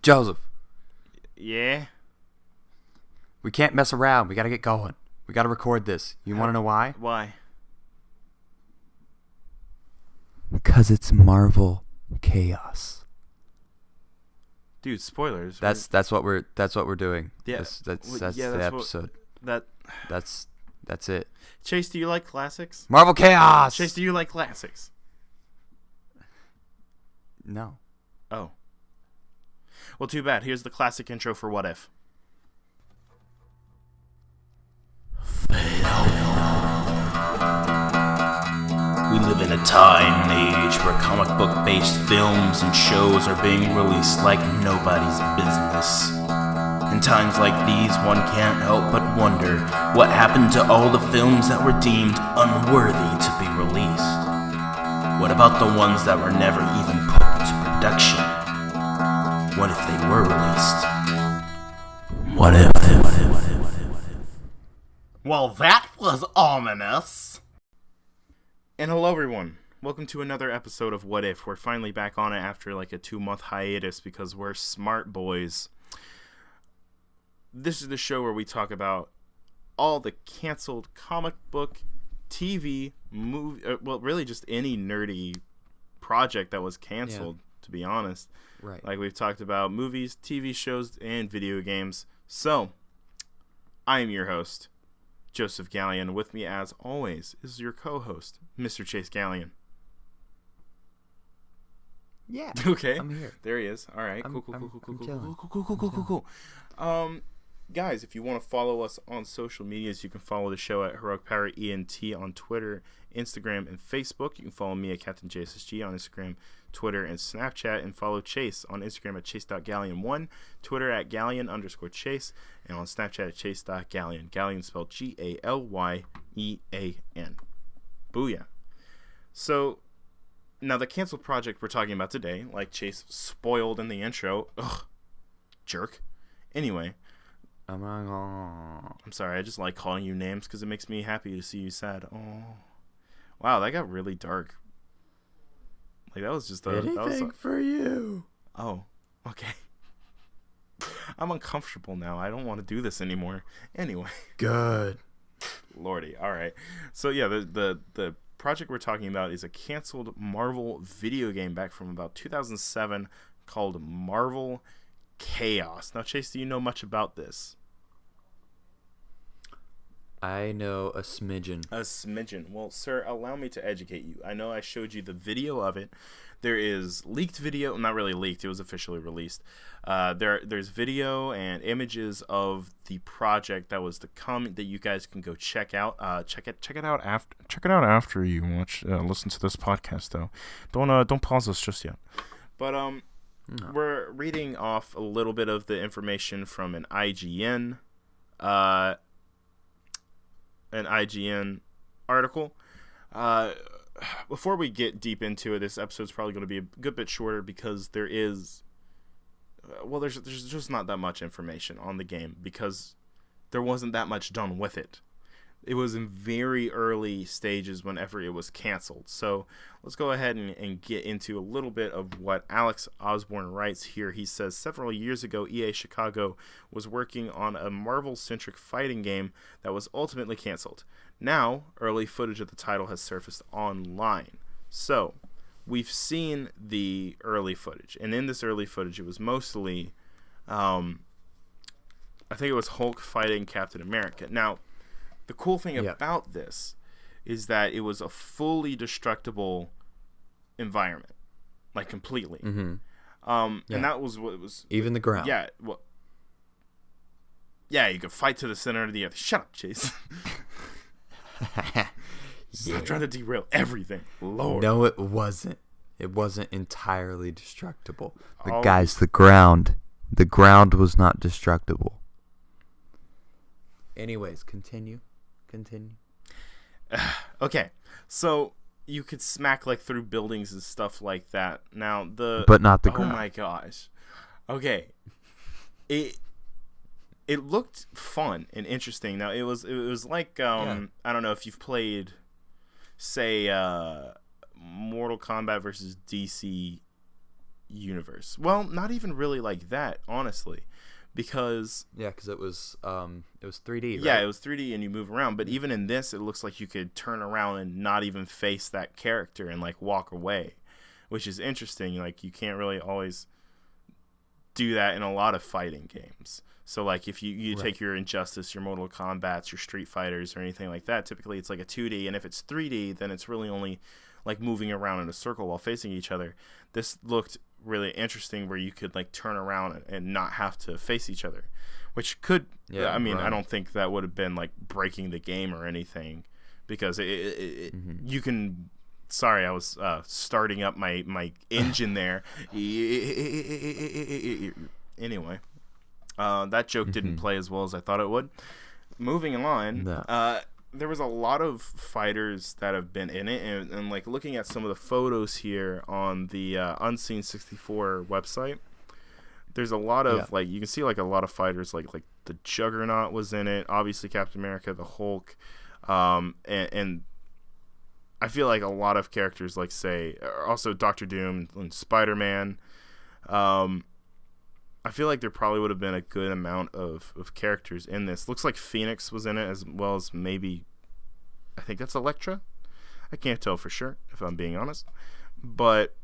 Joseph, Yeah? we can't mess around. We gotta get going. We gotta record this. You wanna know why? Why? Because it's Marvel Chaos. Dude, spoilers. That's what we're doing. Yeah. That's Yeah, the that's what- episode. That's it. Chase, do you like classics? Marvel Chaos. Chase, do you like classics? No. Oh. Well, too bad. Here's the classic intro for What If. We live in a time and age where comic book-based films and shows are being released like nobody's business. In times like these, one can't help but wonder what happened to all the films that were deemed unworthy to be released. What about the ones that were never even put into production? What if they were released? What if? Well, that was ominous. And hello, everyone. Welcome to another episode of What If. We're finally back on it after like a 2-month hiatus because we're smart boys. This is the show where we talk about all the canceled comic book, TV, movie, well, really just any nerdy project that was canceled, to be honest. Right. Like we've talked about movies, TV shows, and video games. So, I am your host, Joseph Gallion. With me, as always, is your co-host, Mr. Chase Gallion. Yeah. Okay. I'm here. There he is. All right. I'm Cool. Guys, if you want to follow us on social medias, you can follow the show at Heroic Power ENT on Twitter, Instagram, and Facebook. You can follow me at Captain JSSG on Instagram, Twitter, and Snapchat, and follow Chase on Instagram at chase.gallion1, Twitter at gallion_chase, and on Snapchat at chase.gallion. Gallion spelled Galyean. Booyah. So, now the canceled project we're talking about today, like Chase spoiled in the intro. Ugh. Jerk. Anyway. I'm sorry, I just like calling you names because it makes me happy to see you sad. Oh. Wow, that got really dark. Like, that was just Anything for you. Oh, okay. I'm uncomfortable now. I don't want to do this anymore. Anyway. Good. Lordy. All right. So, yeah, the project we're talking about is a canceled Marvel video game back from about 2007 called Marvel Chaos. Now, Chase, do you know much about this? I know a smidgen. A smidgen. Well, sir, allow me to educate you. I know I showed you the video of it. There is leaked video. Not really leaked. It was officially released. There's video and images of the project that was to come that you guys can go check out. Check it out after you listen to this podcast, though. Don't pause us just yet. But No. We're reading off a little bit of the information from an IGN article. Before we get deep into it, this episode's probably going to be a good bit shorter because there's just not that much information on the game because there wasn't that much done with it. It was in very early stages whenever it was canceled. So let's go ahead and get into a little bit of what Alex Osborne writes here. He says, several years ago, EA Chicago was working on a Marvel-centric fighting game that was ultimately canceled. Now, early footage of the title has surfaced online. So we've seen the early footage. And in this early footage, it was mostly, I think it was Hulk fighting Captain America. Now, the cool thing about this is that it was a fully destructible environment, like completely. Mm-hmm. And that was what it was. Even the ground. Yeah. Well, yeah, you could fight to the center of the earth. Shut up, Chase. Stop trying to derail everything. Lord. No, it wasn't. It wasn't entirely destructible. But guys, the ground was not destructible. Anyways, continue. Okay, so you could smack like through buildings and stuff like that. Now but not the ground. Oh my gosh. Okay, it looked fun and interesting. Now it was like I don't know if you've played, say, Mortal Kombat versus DC universe. Well, not even really like that, honestly, because because it was 3D. Right? Yeah, it was 3D and you move around. But even in this, it looks like you could turn around and not even face that character and like walk away, which is interesting. Like you can't really always do that in a lot of fighting games. So like if you take your Injustice, your Mortal Kombats, your Street Fighters or anything like that, typically it's like a 2D, and if it's 3D, then it's really only like moving around in a circle while facing each other. This looked really interesting where you could like turn around and not have to face each other, which could I mean, I don't think that would have been like breaking the game or anything, because you can. Sorry, I was starting up my engine there. Anyway, that joke didn't play as well as I thought it would. Moving on, there was a lot of fighters that have been in it, and like looking at some of the photos here on the Unseen64 website, there's a lot of like, you can see like a lot of fighters, like the Juggernaut was in it, obviously Captain America, the Hulk, and I feel like a lot of characters, like say also Doctor Doom and Spider-Man. I feel like there probably would have been a good amount of characters in this. Looks like Phoenix was in it, as well as maybe, I think that's Elektra. I can't tell for sure, if I'm being honest. But,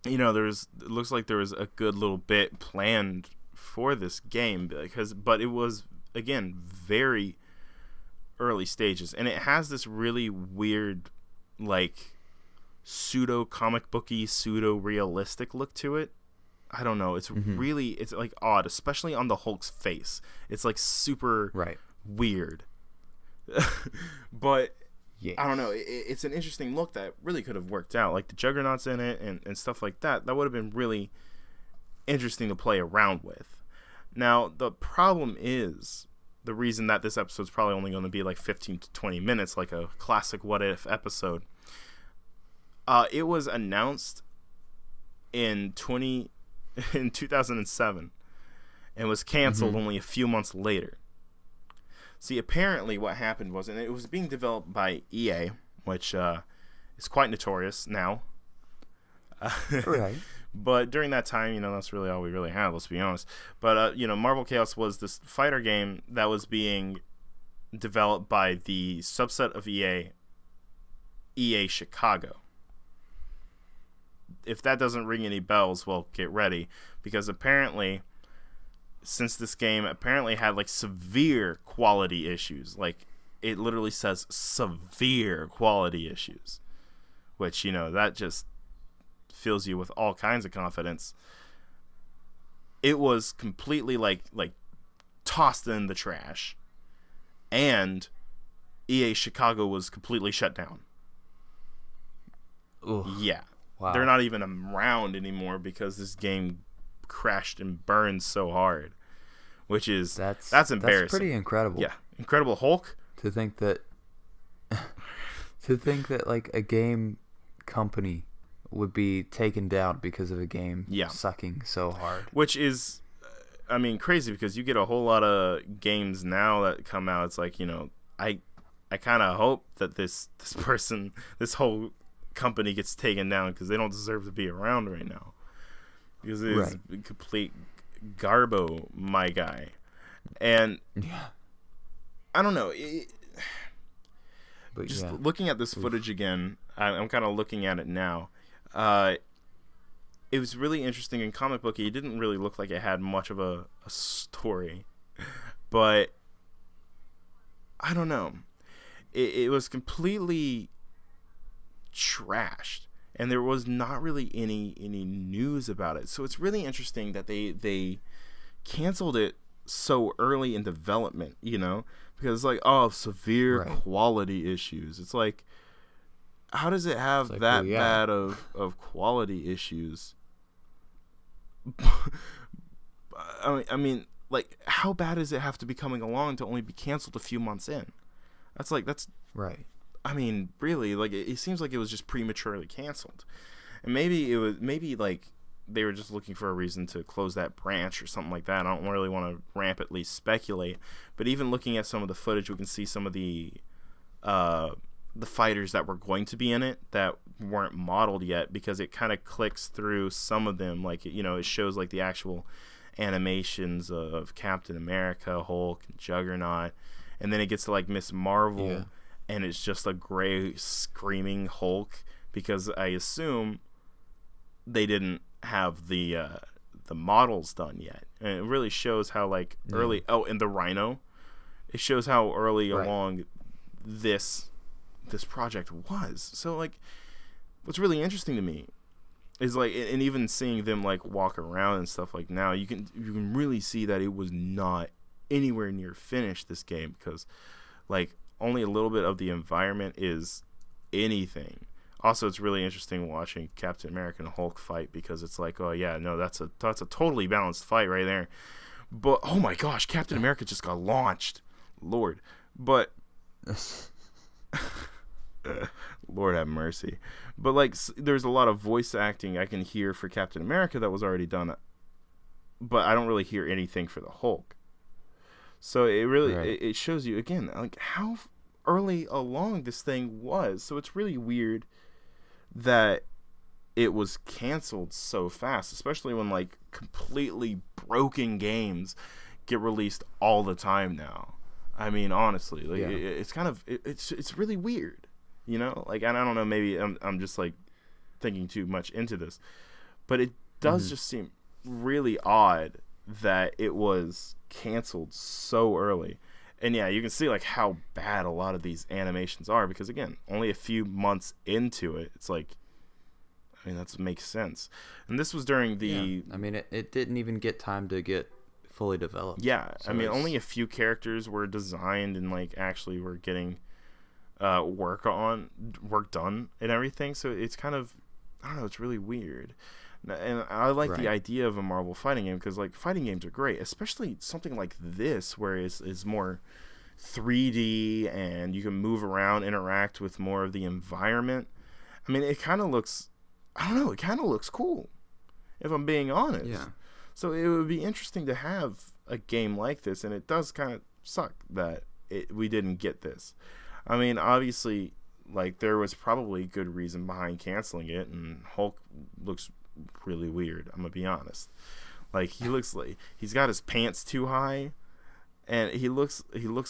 you know, it looks like there was a good little bit planned for this game, but it was, again, very early stages. And it has this really weird, like, pseudo comic booky, pseudo realistic look to it. I don't know. It's really, it's like odd, especially on the Hulk's face. It's like super weird. But I don't know. It's an interesting look that really could have worked out. Like the Juggernaut's in it and stuff like that. That would have been really interesting to play around with. Now, the problem is, the reason that this episode's probably only going to be like 15 to 20 minutes, like a classic What If episode. It was announced in 2007 and was canceled only a few months later. See, apparently what happened was, and it was being developed by EA, which is quite notorious now. Right. But during that time, you know, that's really all we really had, let's be honest. But, you know, Marvel Chaos was this fighter game that was being developed by the subset of EA Chicago. If that doesn't ring any bells, well, get ready, because apparently, since this game apparently had like severe quality issues, like it literally says severe quality issues, which, you know, that just fills you with all kinds of confidence. It was completely like tossed in the trash, and EA Chicago was completely shut down. Ugh. Yeah. Wow. They're not even around anymore because this game crashed and burned so hard, which is that's embarrassing. That's pretty incredible. Yeah, Incredible Hulk. To think that like a game company would be taken down because of a game sucking so hard. Which is, I mean, crazy, because you get a whole lot of games now that come out. It's like, you know, I kind of hope that this whole company gets taken down, because they don't deserve to be around right now, because it is complete garbo, my guy. And I don't know, looking at this footage again, I'm kind of looking at it now. It was really interesting and comic booky. It didn't really look like it had much of a story, but I don't know, it was completely trashed, and there was not really any news about it. So it's really interesting that they canceled it so early in development, you know, because it's like, oh, severe quality issues. It's like, how does it have bad of quality issues? I mean, like, how bad does it have to be coming along to only be canceled a few months in? That's right. I mean, really, like, it seems like it was just prematurely canceled. And maybe like they were just looking for a reason to close that branch or something like that. I don't really want to rampantly speculate, but even looking at some of the footage, we can see some of the fighters that were going to be in it that weren't modeled yet, because it kind of clicks through some of them. Like, you know, it shows like the actual animations of Captain America, Hulk, and Juggernaut, and then it gets to like Miss Marvel, and it's just a gray screaming Hulk, because I assume they didn't have the models done yet. And it really shows how like early. Oh, and the Rhino, it shows how early along this project was. So like, what's really interesting to me is like, and even seeing them like walk around and stuff, like now you can really see that it was not anywhere near finished, this game, because like only a little bit of the environment is anything. Also, it's really interesting watching Captain America and Hulk fight, because it's like, oh yeah, no, that's a totally balanced fight right there. But oh my gosh, Captain America just got launched, Lord. But Lord have mercy. But like, there's a lot of voice acting I can hear for Captain America that was already done, but I don't really hear anything for the Hulk. So it really it shows you again like how early along this thing was. So it's really weird that it was canceled so fast, especially when like completely broken games get released all the time now. I mean, honestly, like it's kind of it's really weird, you know. Like, and I don't know, maybe I'm just like thinking too much into this, but it does just seem really odd that it was canceled so early. And yeah, you can see like how bad a lot of these animations are, because again, only a few months into it, it's like, I mean, that makes sense. And this was during the I mean, it didn't even get time to get fully developed. Yeah, so I mean, only a few characters were designed and like actually were getting work done and everything. So it's kind of, I don't know, it's really weird. And I like the idea of a Marvel fighting game, because like fighting games are great, especially something like this where it's more 3D and you can move around, interact with more of the environment. I mean, it kind of looks, I don't know, it kind of looks cool, if I'm being honest. Yeah. So it would be interesting to have a game like this, and it does kind of suck that we didn't get this. I mean, obviously, like, there was probably good reason behind canceling it, and Hulk looks really weird, I'm gonna be honest. Like, he looks like he's got his pants too high, and he looks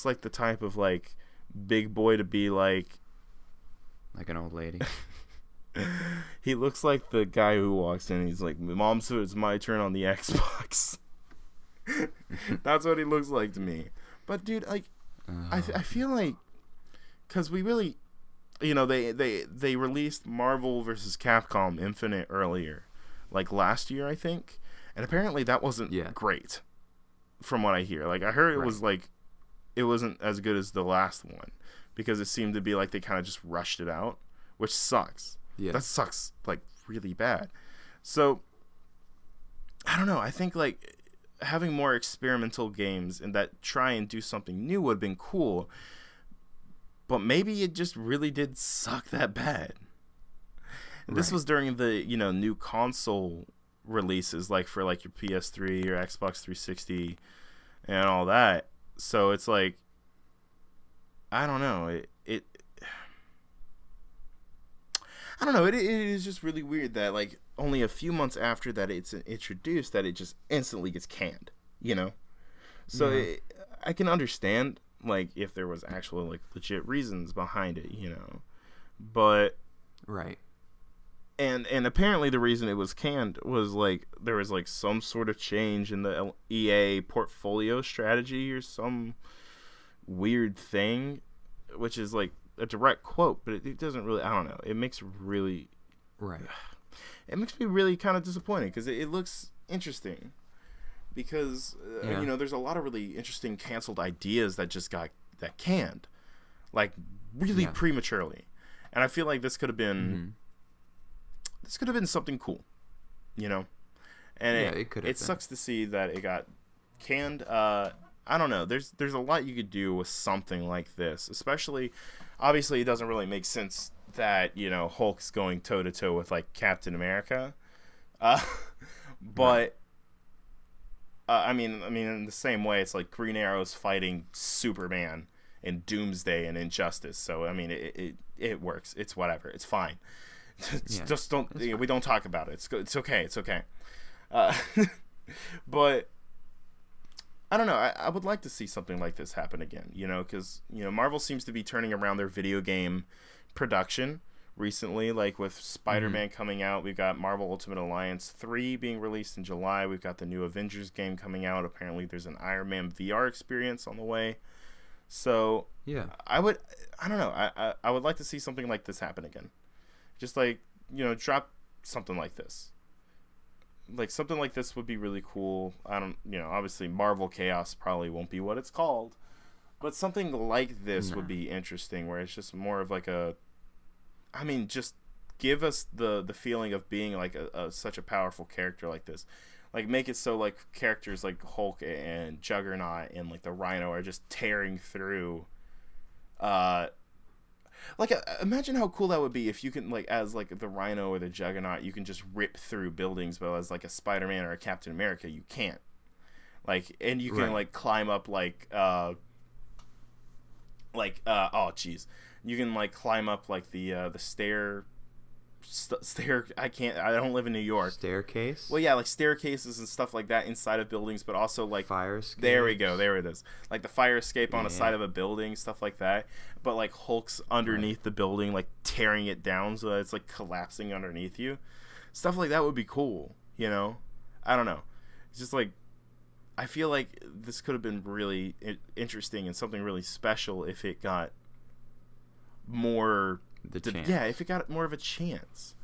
like the type of like big boy to be like an old lady. He looks like the guy who walks in and he's like, Mom, so it's my turn on the Xbox. That's what he looks like to me. But dude, like, I feel like, because we really, you know, they released Marvel vs. Capcom Infinite earlier, like last year, I think, and apparently that wasn't great, from what I hear. Like, I heard it was like, it wasn't as good as the last one, because it seemed to be like they kind of just rushed it out, which sucks. Yeah. That sucks, like, really bad. So, I don't know. I think, like, having more experimental games and that try and do something new would have been cool. But maybe it just really did suck that bad. And this was during the, you know, new console releases, like, for, like, your PS3, your Xbox 360, and all that. So, it's like, I don't know. I don't know. It is just really weird that like only a few months after that it's introduced that it just instantly gets canned. You know, so I can understand like if there was actual like legit reasons behind it. You know, but and apparently the reason it was canned was like there was like some sort of change in the EA portfolio strategy or some weird thing, which is like a direct quote, but it doesn't really, I don't know, it makes really it makes me really kind of disappointed, because it looks interesting, because you know, there's a lot of really interesting canceled ideas that just got canned like really prematurely, and I feel like this could have been something cool, you know. And it sucks to see that it got canned. I don't know, there's a lot you could do with something like this, especially obviously it doesn't really make sense that, you know, Hulk's going toe to toe with like Captain America, but I mean in the same way it's like Green Arrow's fighting Superman and Doomsday and Injustice, so I mean it works, it's whatever, it's fine. Yeah. Just don't. We don't talk about it. It's okay. It's okay. Uh, but I don't know. I would like to see something like this happen again. Because Marvel seems to be turning around their video game production recently. Like with Spider-Man coming out, we've got Marvel Ultimate Alliance 3 being released in July. We've got the new Avengers game coming out. Apparently, there's an Iron Man VR experience on the way. So Yeah. I don't know. I would like to see something like this happen again. Just like, drop something like this. Like something like this would be really cool. Obviously Marvel Chaos probably won't be what it's called, but something like this would be interesting, where it's just more of like just give us the feeling of being like such a powerful character like this. Like make it so like characters like Hulk and Juggernaut and like the Rhino are just tearing through. Imagine how cool that would be if you can, like, as like the Rhino or the Juggernaut, you can just rip through buildings, but as like a Spider-Man or a Captain America, you can't. Like, and you can like climb up oh jeez, you can like climb up like the stair. I don't live in New York. Staircase? Well, yeah, like staircases and stuff like that inside of buildings, but also like fire escape. There we go. There it is. Like the fire escape on the side of a building, stuff like that. But like Hulk's underneath the building, like tearing it down so that it's like collapsing underneath you. Stuff like that would be cool, I don't know. It's just like I feel like this could have been really interesting and something really special if it got more if it got more of a chance,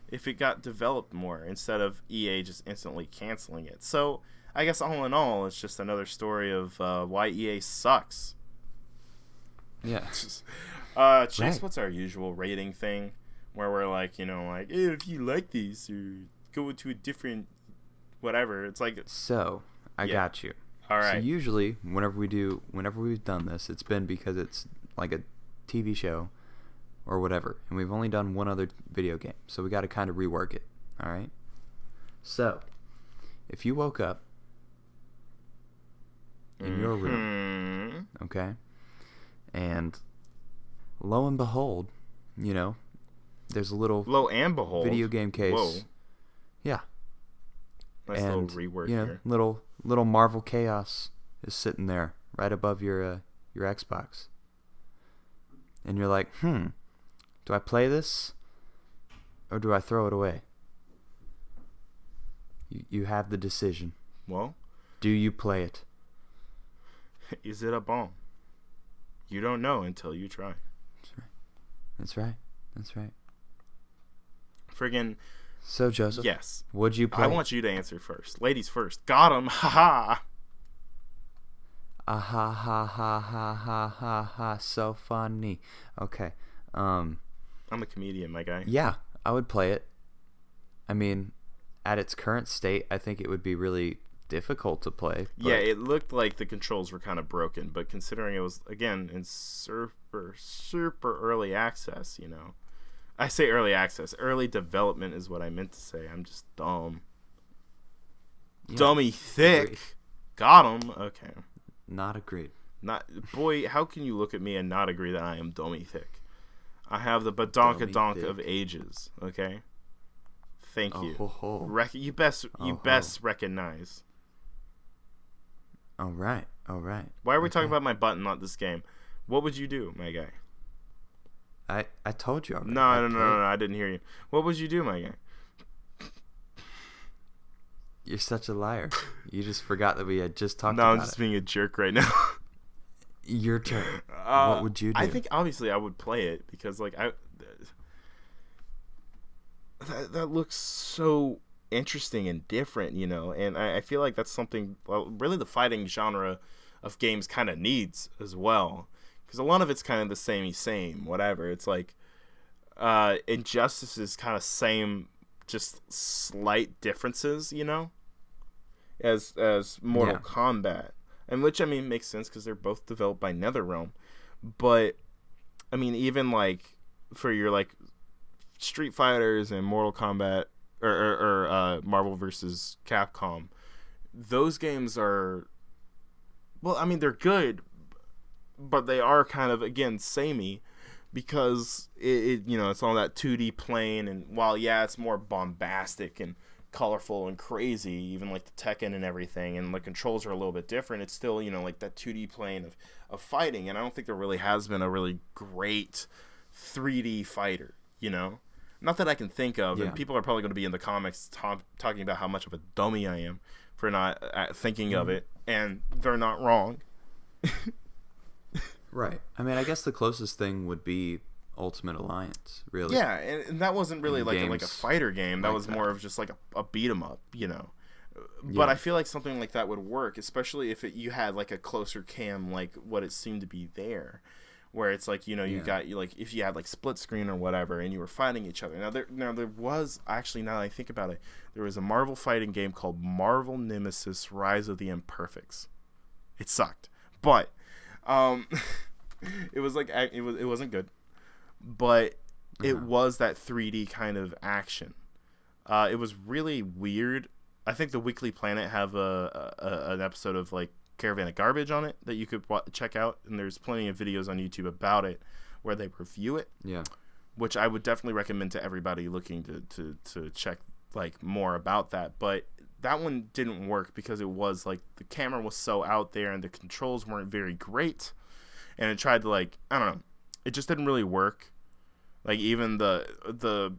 if it got developed more instead of EA just instantly canceling it. So I guess all in all, it's just another story of why EA sucks. Yeah. Chase, what's our usual rating thing where we're like, hey, if you like these or go into a different whatever, it's like. So I got you. All right. So usually whenever we've done this, it's been because it's like a TV show or whatever, and we've only done one other video game, so we got to kind of rework it. All right. So, if you woke up in your room, okay, and lo and behold, there's a little video game case. Whoa. Yeah. Nice little rework here. Little Marvel Chaos is sitting there right above your Xbox, and you're like, do I play this or do I throw it away? You have the decision. Well, do you play it? Is it a bomb? You don't know until you try. That's right. Friggin'. So, Joseph. Yes. Would you play? I want you to answer first. Ladies first. Got him. Ha ha. Ha ha ha ha ha. So funny. Okay. I'm a comedian, my guy. Yeah, I would play it. I mean, at its current state, I think it would be really difficult to play. Yeah, it looked like the controls were kind of broken, but considering it was, again, in super early access, I say early access. Early development is what I meant to say. I'm just dumb. Yeah, dummy thick. Agreed. Got him. Okay. Not agreed. Boy, how can you look at me and not agree that I am dummy thick? I have the badonkadonk of ages, okay? Thank you. You best recognize. All right. Why are we talking about my button, not this game? What would you do, my guy? I told you already. No, I didn't hear you. What would you do, my guy? You're such a liar. You just forgot that we had just talked about it. No, I'm just being a jerk right now. Your turn. What would you do? I think obviously I would play it because like that looks so interesting and different, and I feel like that's something really the fighting genre of games kind of needs as well, because a lot of it's kind of the same whatever. It's like Injustice is kind of same, just slight differences, as Mortal Kombat. And which, I mean, makes sense because they're both developed by NetherRealm. But, I mean, even, like, for your, like, Street Fighters and Mortal Kombat, or Marvel vs. Capcom, those games are, well, I mean, they're good, but they are kind of, again, samey. because it you know, it's on that 2D plane, and while it's more bombastic and colorful and crazy, even like the Tekken and everything, and the controls are a little bit different, it's still, you know, like that 2D plane of fighting, and I don't think there really has been a really great 3D fighter, you know? Not that I can think of, and people are probably going to be in the comments talking about how much of a dummy I am for not thinking of it, and they're not wrong. Right. I mean, I guess the closest thing would be Ultimate Alliance, really. Yeah, and that wasn't really like a fighter game. That was more of just like a beat 'em up, you know. But I feel like something like that would work, especially if you had like a closer cam, like what it seemed to be there, where it's like, you know, you got like if you had like split screen or whatever, and you were fighting each other. Now there was actually, now that I think about it, there was a Marvel fighting game called Marvel Nemesis: Rise of the Imperfects. It sucked, but it was like it wasn't good. But it was that 3D kind of action. It was really weird. I think the Weekly Planet have an episode of like Caravan of Garbage on it that you could check out, and there's plenty of videos on YouTube about it where they review it. Yeah, which I would definitely recommend to everybody looking to check like more about that. But that one didn't work because it was like the camera was so out there and the controls weren't very great, and it tried to like, I don't know, it just didn't really work. Like even the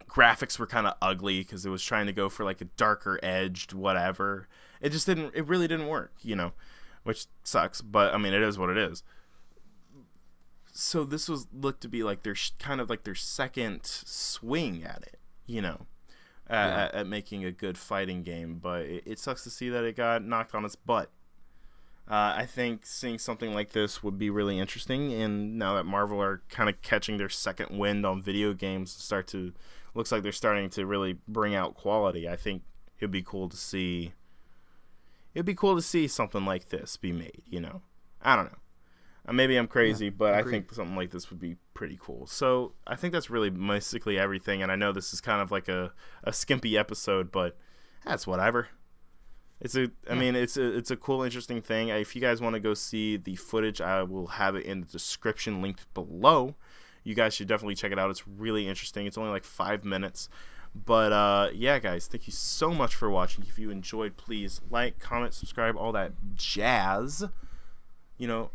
graphics were kind of ugly because it was trying to go for like a darker edged whatever. It really didn't work, you know, which sucks, but I mean, it is what it is. So this looked to be like their kind of like their second swing at it, you know, at making a good fighting game, but it sucks to see that it got knocked on its butt. I think seeing something like this would be really interesting, and now that Marvel are kind of catching their second wind on video games, looks like they're starting to really bring out quality. I think it'd be cool to see something like this be made, you know. I don't know. Maybe I'm crazy, but agreed. I think something like this would be pretty cool. So I think that's really basically everything, and I know this is kind of like a skimpy episode, but that's whatever. It's a cool, interesting thing. If you guys want to go see the footage, I will have it in the description linked below. You guys should definitely check it out. It's really interesting. It's only like 5 minutes. But yeah, guys, thank you so much for watching. If you enjoyed, please like, comment, subscribe, all that jazz. You know,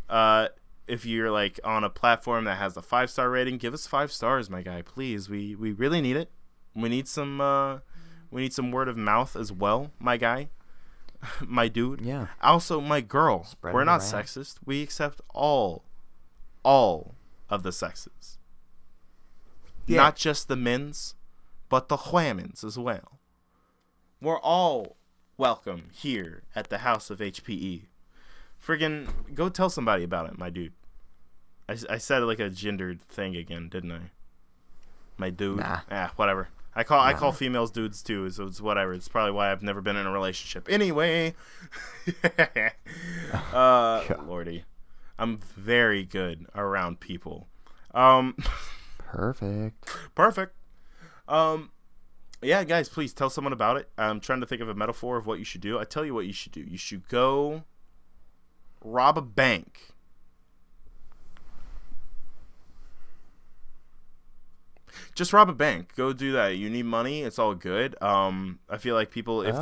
if you're like on a platform that has a 5-star rating, give us 5 stars, my guy. Please, we really need it. We need some word of mouth as well, my guy. My dude. Yeah. Also, my girl. Spread We're not around. sexist. We accept all of the sexes. Yeah. Not just the men's, but the women's as well. We're all welcome here at the House of HPE. Friggin' go tell somebody about it, my dude. I said like a gendered thing again, didn't I? My dude. Nah. Whatever. I call females dudes too, so it's whatever. It's probably why I've never been in a relationship. Anyway, Lordy, I'm very good around people. Perfect. Yeah, guys, please tell someone about it. I'm trying to think of a metaphor of what you should do. I tell you what you should do. You should go rob a bank. Just rob a bank. Go do that. You need money. It's all good. I feel like people, if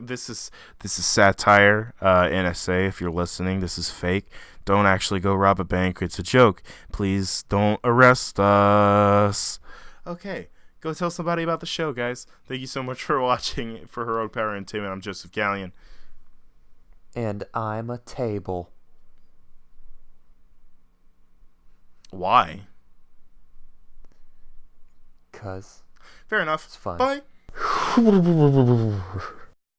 this is satire. NSA, if you're listening, this is fake. Don't actually go rob a bank. It's a joke. Please don't arrest us. Okay, go tell somebody about the show, guys. Thank you so much for watching. For Heroic Power Entertainment, I'm Joseph Gallion. And I'm a table. Why? 'Cause Fair enough. it's fun. Bye.